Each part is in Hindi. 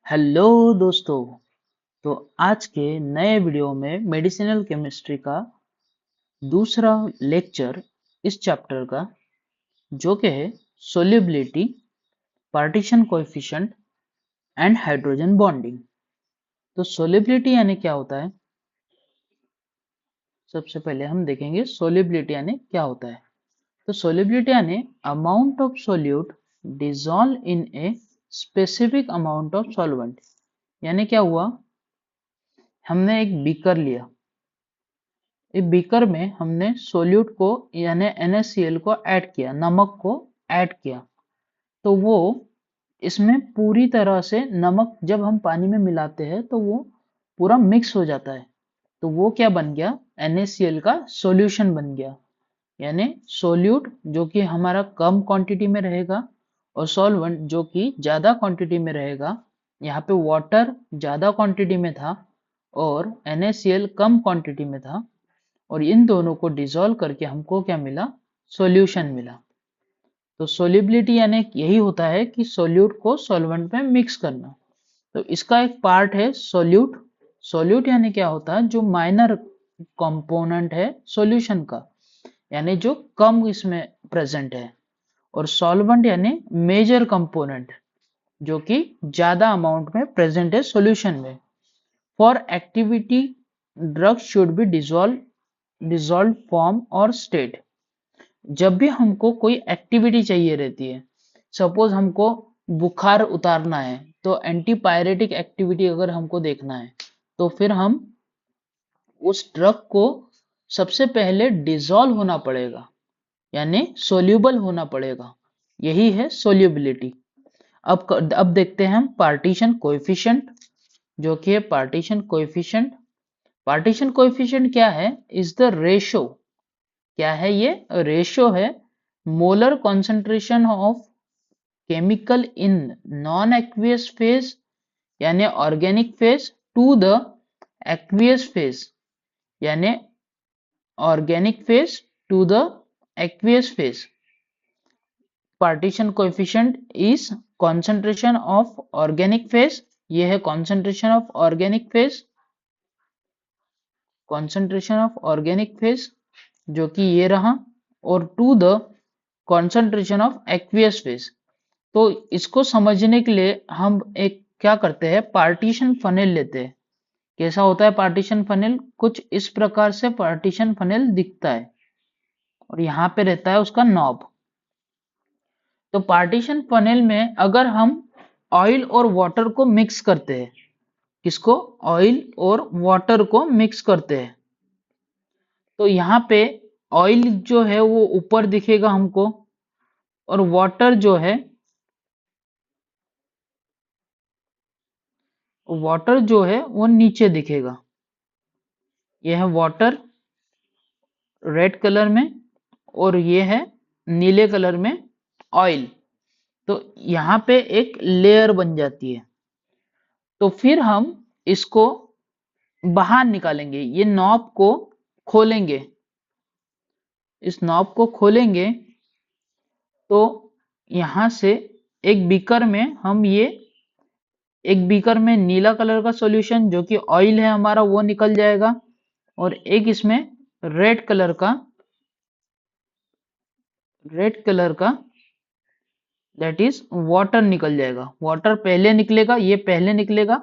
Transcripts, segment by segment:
हेलो दोस्तों। तो आज के नए वीडियो में मेडिसिनल केमिस्ट्री का दूसरा लेक्चर इस चैप्टर का जो कि है solubility, partition coefficient and hydrogen bonding. तो सोल्युबिलिटी यानी क्या होता है, सबसे पहले हम देखेंगे सोल्युबिलिटी यानी क्या होता है। तो सोल्युबिलिटी यानी amount of solute dissolve in a specific amount of solvent. यानी क्या हुआ, हमने एक बीकर लिया, इस बीकर में हमने सोल्यूट को यानी NaCl को ऐड किया, नमक को ऐड किया। तो वो इसमें पूरी तरह से नमक जब हम पानी में मिलाते हैं तो वो पूरा मिक्स हो जाता है। तो वो क्या बन गया, NaCl का सॉल्यूशन बन गया। यानी सोल्यूट जो कि हमारा कम क्वांटिटी में रहेगा और सॉल्वेंट जो कि ज्यादा क्वांटिटी में रहेगा। यहाँ पे वाटर ज्यादा क्वांटिटी में था और NaCl कम क्वांटिटी में था, और इन दोनों को डिसॉल्व करके हमको क्या मिला, सॉल्यूशन मिला। तो सोल्युबिलिटी यानी यही होता है कि सोल्यूट को सॉल्वेंट में मिक्स करना। तो इसका एक पार्ट है सोल्यूट। सोल्यूट यानी क्या होता है, जो माइनर कंपोनेंट है सॉल्यूशन का, यानी जो कम इसमें प्रेजेंट है। और सॉल्वेंट यानी मेजर कंपोनेंट जो कि ज्यादा अमाउंट में प्रेजेंट है सॉल्यूशन में। For activity drug should be dissolve form और स्टेट। जब भी हमको कोई एक्टिविटी चाहिए रहती है, सपोज हमको बुखार उतारना है, तो एंटीपायरेटिक एक्टिविटी अगर हमको देखना है तो फिर हम उस ड्रग को सबसे पहले डिसॉल्व होना पड़ेगा, यानी सोल्यूबल होना पड़ेगा। यही है सोल्यूबिलिटी। अब देखते हैं हम पार्टीशन कोएफिशिएंट, जो कि है पार्टीशन कोएफिशिएंट। पार्टीशन कोएफिशिएंट क्या है, इज द रेशो। क्या है ये, रेशो है molar concentration of chemical in non aqueous phase यानी organic phase to the aqueous phase यानी organic phase to the aqueous phase. Partition coefficient is concentration of organic phase, ये है concentration of organic phase, concentration of organic phase जो कि ये रहा, और to the concentration of aqueous phase. तो इसको समझने के लिए हम एक क्या करते हैं, पार्टीशन फनेल लेते हैं। कैसा होता है पार्टीशन फनेल, कुछ इस प्रकार से पार्टीशन फनेल दिखता है, और यहाँ पे रहता है उसका नॉब। तो पार्टीशन फनेल में अगर हम ऑयल और वाटर को मिक्स करते हैं, किसको, ऑयल और वाटर को मिक्स करते हैं, तो यहाँ पे ऑयल जो है वो ऊपर दिखेगा हमको, और वाटर जो है वो नीचे दिखेगा। यह है वाटर रेड कलर में, और ये है नीले कलर में ऑयल। तो यहाँ पे एक लेयर बन जाती है। तो फिर हम इसको बाहर निकालेंगे, ये नॉब को खोलेंगे। इस नॉब को खोलेंगे तो यहाँ से एक बीकर में हम ये, एक बीकर में नीला कलर का सॉल्यूशन जो कि ऑयल है हमारा वो निकल जाएगा, और एक इसमें रेड कलर का दैट इज वाटर निकल जाएगा। वाटर पहले निकलेगा, ये पहले निकलेगा,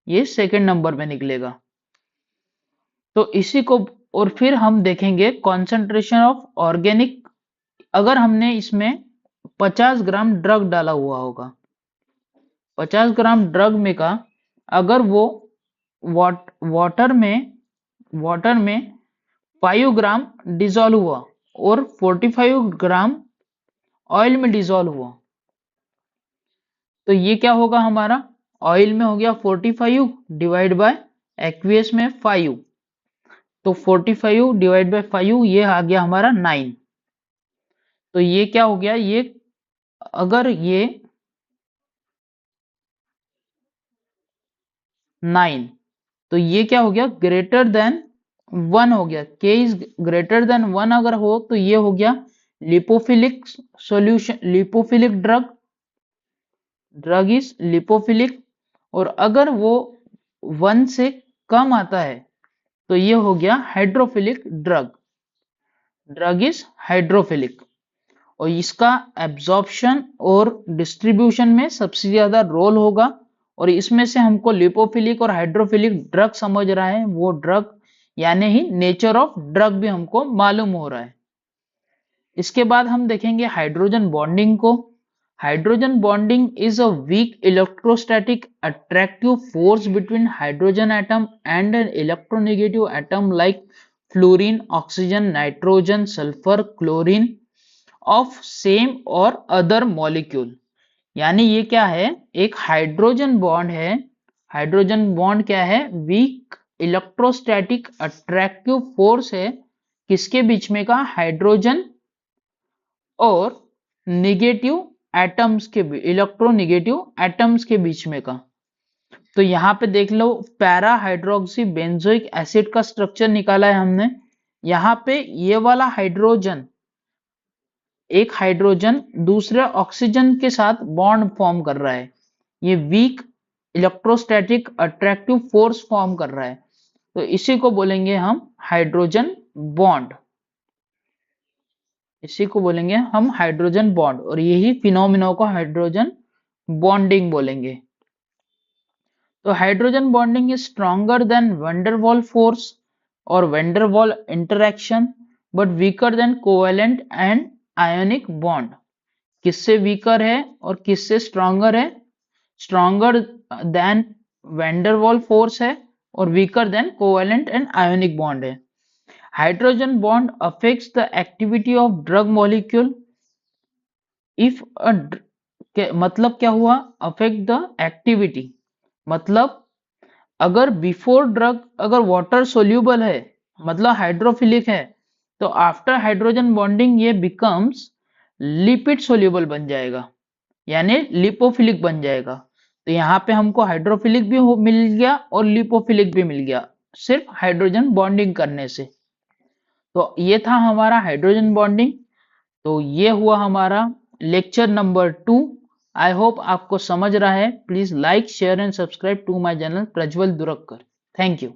ये सेकंड नंबर पे निकलेगा। तो इसी को, और फिर हम देखेंगे कॉन्सेंट्रेशन ऑफ ऑर्गेनिक। अगर हमने इसमें 50 ग्राम ड्रग डाला हुआ होगा, 50 ग्राम ड्रग में का अगर वो वाटर में 5 ग्राम डिजोल्व हुआ और 45 ग्राम ऑयल में डिजोल्व हुआ, तो ये क्या होगा हमारा, ऑयल में हो गया 45 डिवाइड बाय एक्वियस में 5, तो 45 डिवाइड बाय 5 ये आ गया हमारा 9। तो ये क्या हो गया, ये अगर ये 9, तो ये क्या हो गया, ग्रेटर देन 1 हो गया। के इज ग्रेटर देन 1 अगर हो तो ये हो गया lipophilic solution, lipophilic drug is lipophilic. और अगर वो 1 से कम आता है तो ये हो गया hydrophilic drug. Drug is hydrophilic और इसका एब्जॉर्प्शन और डिस्ट्रीब्यूशन में सबसे ज्यादा रोल होगा। और इसमें से हमको लिपोफिलिक और हाइड्रोफिलिक ड्रग समझ रहा है, वो ड्रग यानी ही नेचर ऑफ ड्रग भी हमको मालूम हो रहा है। इसके बाद हम देखेंगे हाइड्रोजन बॉन्डिंग को। Hydrogen bonding is a weak electrostatic attractive force between hydrogen atom and an electronegative atom like fluorine, oxygen, nitrogen, sulphur, chlorine of same और अदर मॉलिक्यूल। यानी ये क्या है, एक हाइड्रोजन बॉन्ड है। हाइड्रोजन बॉन्ड क्या है, वीक इलेक्ट्रोस्टैटिक अट्रैक्टिव फोर्स है। किसके बीच में का, हाइड्रोजन और निगेटिव एटम्स के, इलेक्ट्रोनेगेटिव एटम्स के बीच में का। तो यहाँ पे देख लो पैरा हाइड्रोक्सी बेंजोइक एसिड का स्ट्रक्चर निकाला है हमने। यहाँ पे ये वाला हाइड्रोजन, एक हाइड्रोजन दूसरे ऑक्सीजन के साथ बॉन्ड फॉर्म कर रहा है। ये weak electrostatic attractive force form कर रहा है, तो इसी को बोलेंगे हम हाइड्रोजन बॉन्ड। इसी को बोलेंगे हम हाइड्रोजन बॉन्ड और यही फिनोमिना को हाइड्रोजन बॉन्डिंग बोलेंगे। तो hydrogen bonding is stronger than van force और van der Waals interaction but weaker than covalent and ionic bond. किससे वीकर है और किससे स्ट्रॉन्गर है, स्ट्रॉन्गर देन वैन डर वाल फोर्स है और weaker than covalent and ionic bond है। Hydrogen bond affects the activity of drug molecule if मतलब क्या हुआ, अफेक्ट द एक्टिविटी मतलब अगर बिफोर ड्रग अगर वाटर सोल्यूबल है मतलब हाइड्रोफिलिक है, तो आफ्टर हाइड्रोजन बॉन्डिंग ये बिकम्स लिपिड सोल्यूबल बन जाएगा यानी लिपोफिलिक बन जाएगा। तो यहाँ पे हमको हाइड्रोफिलिक भी मिल गया और लिपोफिलिक भी मिल गया सिर्फ हाइड्रोजन बॉन्डिंग करने से। तो ये था हमारा हाइड्रोजन बॉन्डिंग। तो ये हुआ हमारा लेक्चर नंबर 2। आई होप आपको समझ रहा है। Please like, share and subscribe to my channel Prajwal Durakkar. Thank you.